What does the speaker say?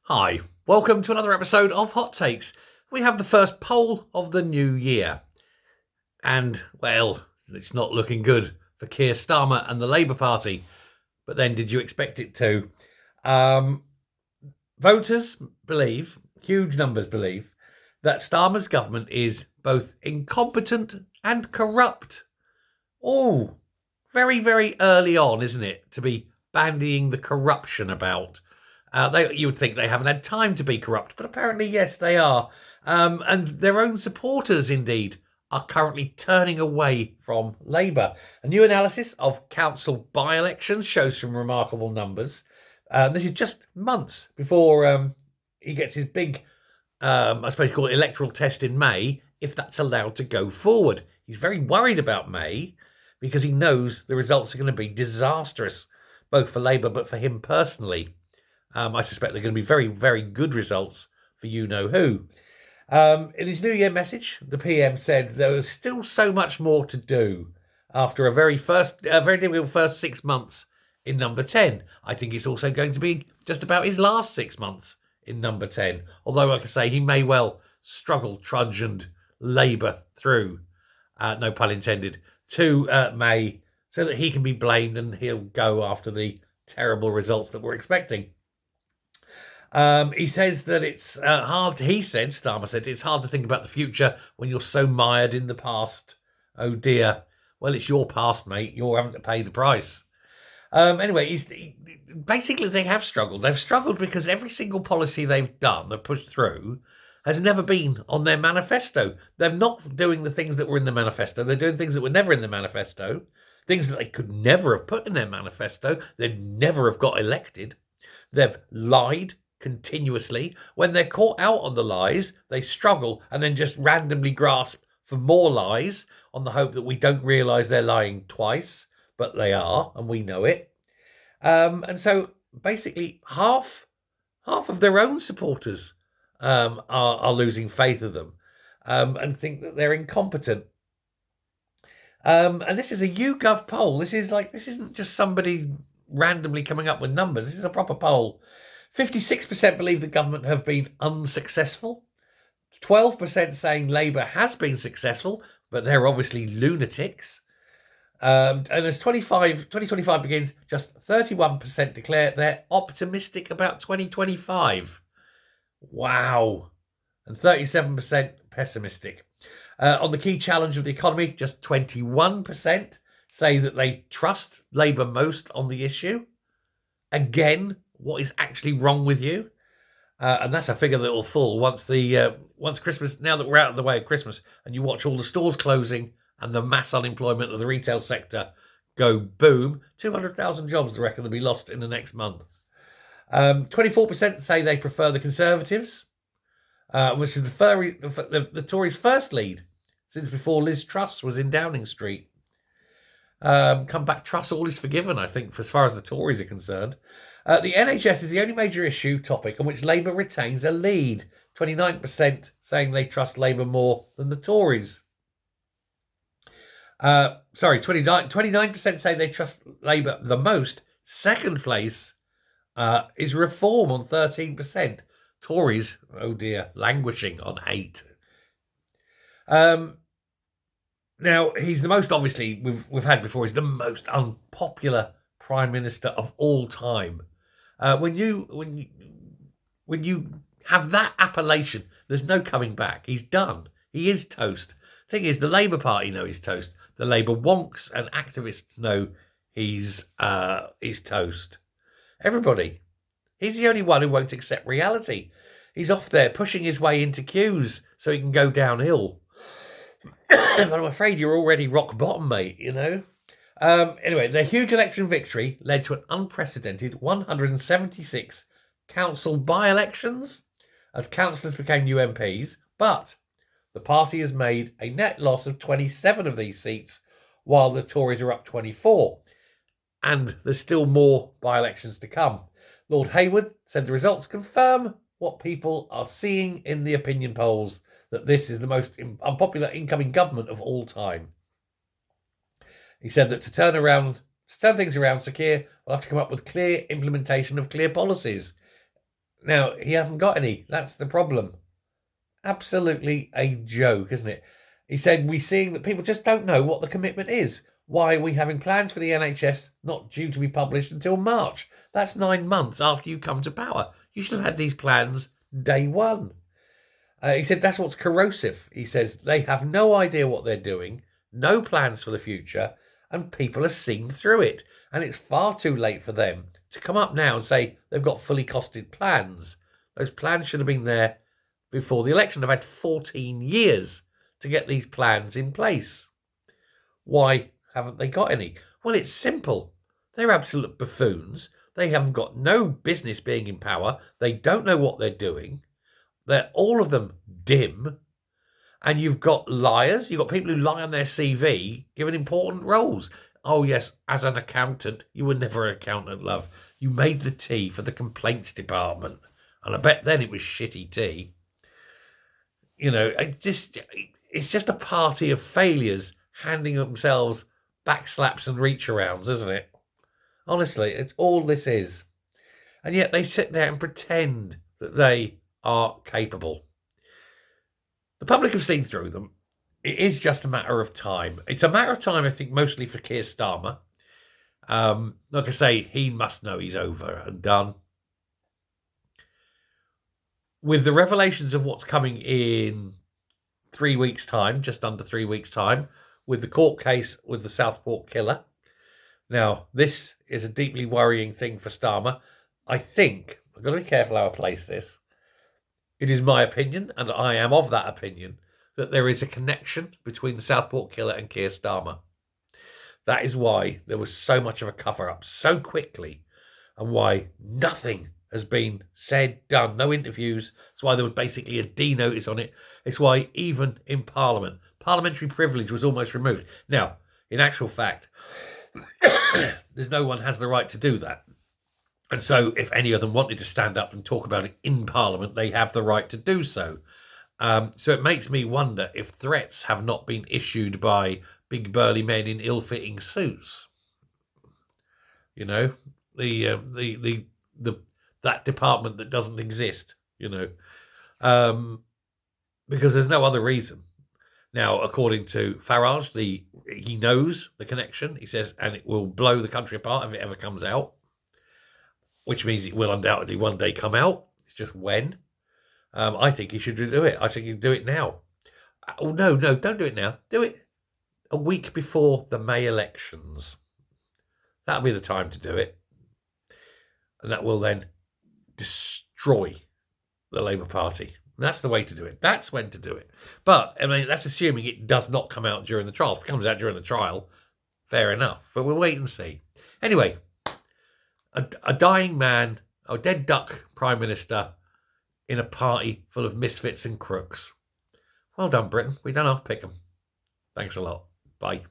Hi, welcome to another episode of Hot Takes. We have the first poll of the new year. And, well, it's not looking good for Keir Starmer and the Labour Party. But then, did you expect it to? Voters believe, huge numbers believe, that Starmer's government is both incompetent and corrupt. Oh, very, very early on, isn't it, to be bandying the corruption about? You would think they haven't had time to be corrupt, but apparently, yes, they are. And their own supporters, indeed, are currently turning away from Labour. A new analysis of council by-elections shows some remarkable numbers. This is just months before he gets his big, I suppose you call it electoral test in May, if that's allowed to go forward. He's very worried about May because he knows the results are going to be disastrous, both for Labour but for him personally. I suspect they're going to be very, very good results for you-know-who. In his New Year message, the PM said there was still so much more to do after a very difficult first 6 months in number 10. I think it's also going to be just about his last 6 months in number 10. Although, like I say, he may well struggle, trudge and labour through, no pun intended, to May so that he can be blamed and he'll go after the terrible results that we're expecting. He says that it's hard. Starmer said, it's hard to think about the future when you're so mired in the past. Oh dear. Well, it's your past, mate. You're having to pay the price. Anyway, basically they have struggled. They've struggled because every single policy they've pushed through, has never been on their manifesto. They're not doing the things that were in the manifesto. They're doing things that were never in the manifesto, things that they could never have put in their manifesto. They'd never have got elected. They've lied continuously. When they're caught out on the lies, they struggle and then just randomly grasp for more lies on the hope that we don't realise they're lying twice, but they are, and we know it. And so basically half of their own supporters are losing faith of them and think that they're incompetent. And this is a YouGov poll. This isn't just somebody randomly coming up with numbers. This is a proper poll. 56% believe the government have been unsuccessful. 12% saying Labour has been successful, but they're obviously lunatics. And as 2025 begins, just 31% declare they're optimistic about 2025. Wow. And 37% pessimistic. On the key challenge of the economy, just 21% say that they trust Labour most on the issue. Again, what is actually wrong with you? And that's a figure that will fall once Christmas, now that we're out of the way of Christmas, and you watch all the stores closing and the mass unemployment of the retail sector go boom. 200,000 jobs, I reckon, will be lost in the next month. 24% say they prefer the Conservatives, which is the Tories' first lead since before Liz Truss was in Downing Street. Come back, Truss, all is forgiven, I think, as far as the Tories are concerned. The NHS is the only major issue topic on which Labour retains a lead. 29% saying they trust Labour more than the Tories. 29% say they trust Labour the most. Second place is Reform on 13%. Tories, oh dear, languishing on 8%. Now, he's the most, obviously, we've had before, he's the most unpopular Prime Minister of all time. When you have that appellation, there's no coming back. He's done. He is toast. Thing is, the Labour Party know he's toast. The Labour wonks and activists know he's toast. Everybody. He's the only one who won't accept reality. He's off there pushing his way into queues so he can go downhill. But I'm afraid you're already rock bottom, mate, you know. Anyway, their huge election victory led to an unprecedented 176 council by-elections as councillors became new MPs, but the party has made a net loss of 27 of these seats, while the Tories are up 24. And there's still more by-elections to come. Lord Hayward said the results confirm what people are seeing in the opinion polls, that this is the most unpopular incoming government of all time. He said that to turn things around, Sir Keir will have to come up with clear implementation of clear policies. Now, he hasn't got any. That's the problem. Absolutely a joke, isn't it? He said, we're seeing that people just don't know what the commitment is. Why are we having plans for the NHS not due to be published until March? That's 9 months after you come to power. You should have had these plans day one. He said that's what's corrosive. He says they have no idea what they're doing, no plans for the future, and people are seeing through it. And it's far too late for them to come up now and say they've got fully costed plans. Those plans should have been there before the election. They've had 14 years to get these plans in place. Why haven't they got any? Well, it's simple. They're absolute buffoons. They haven't got no business being in power. They don't know what they're doing. They're all of them dim. And you've got liars. You've got people who lie on their CV given important roles. Oh, yes, as an accountant, you were never an accountant, love. You made the tea for the complaints department. And I bet then it was shitty tea. You know, it's just a party of failures handing themselves backslaps and reach arounds, isn't it? Honestly, it's all this is. And yet they sit there and pretend that they are capable. The public have seen through them. It is just a matter of time. It's a matter of time, I think, mostly for Keir Starmer. Like I say, he must know he's over and done. With the revelations of what's coming in 3 weeks' time, just under 3 weeks' time, with the court case with the Southport killer. Now, this is a deeply worrying thing for Starmer. I think, I've got to be careful how I place this. It is my opinion, and I am of that opinion, that there is a connection between the Southport killer and Keir Starmer. That is why there was so much of a cover-up so quickly, and why nothing has been said, done, no interviews. That's why there was basically a D notice on it. It's why even in Parliament, parliamentary privilege was almost removed. Now, in actual fact, there's no one has the right to do that. And so if any of them wanted to stand up and talk about it in Parliament, they have the right to do so. So it makes me wonder if threats have not been issued by big burly men in ill-fitting suits. You know, that department that doesn't exist, you know, because there's no other reason. Now, according to Farage, he knows the connection. He says, and it will blow the country apart if it ever comes out, which means it will undoubtedly one day come out. It's just when. I think he should do it. I think he should do it now. Oh, no, don't do it now. Do it a week before the May elections. That'll be the time to do it. And that will then destroy the Labour Party. And that's the way to do it. That's when to do it. But, I mean, that's assuming it does not come out during the trial. If it comes out during the trial, fair enough. But we'll wait and see. Anyway, a dying man, a dead duck prime minister in a party full of misfits and crooks. Well done, Britain. We don't have to pick them. Thanks a lot. Bye.